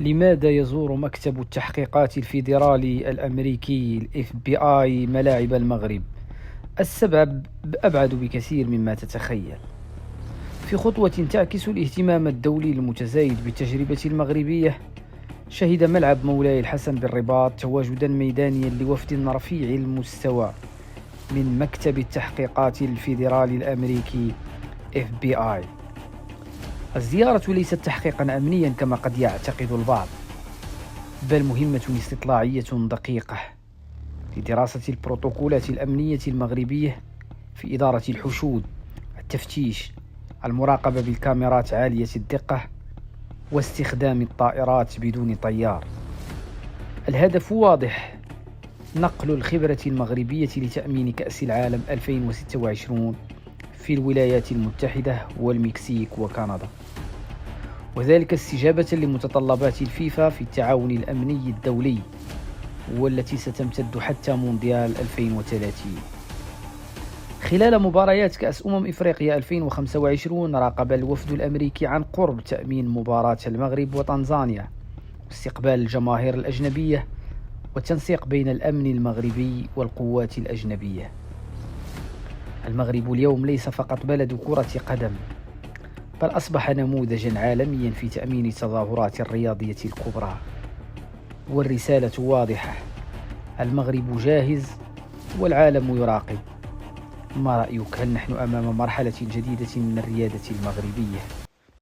لماذا يزور مكتب التحقيقات الفيدرالي الأمريكي ال FBI ملاعب المغرب؟ السبب أبعد بكثير مما تتخيل. في خطوة تعكس الاهتمام الدولي المتزايد بالتجربة المغربية، شهد ملعب مولاي الحسن بالرباط تواجدا ميدانيا لوفد رفيع المستوى من مكتب التحقيقات الفيدرالي الأمريكي FBI. الزيارة ليست تحقيقا أمنيا كما قد يعتقد البعض، بل مهمة استطلاعية دقيقة لدراسة البروتوكولات الأمنية المغربية في إدارة الحشود، التفتيش، المراقبة بالكاميرات عالية الدقة، واستخدام الطائرات بدون طيار. الهدف واضح: نقل الخبرة المغربية لتأمين كأس العالم 2026 في الولايات المتحدة والمكسيك وكندا، وذلك استجابة لمتطلبات الفيفا في التعاون الأمني الدولي، والتي ستمتد حتى مونديال 2030. خلال مباريات كأس إفريقيا 2025 راقب الوفد الأمريكي عن قرب تأمين مباراة المغرب وتنزانيا، واستقبال الجماهير الأجنبية، والتنسيق بين الأمن المغربي والقوات الأجنبية. المغرب اليوم ليس فقط بلد كرة قدم، بل أصبح نموذجا عالميا في تأمين التظاهرات الرياضية الكبرى. والرسالة واضحة: المغرب جاهز والعالم يراقب. ما رأيك؟ هل نحن أمام مرحلة جديدة من الريادة المغربية؟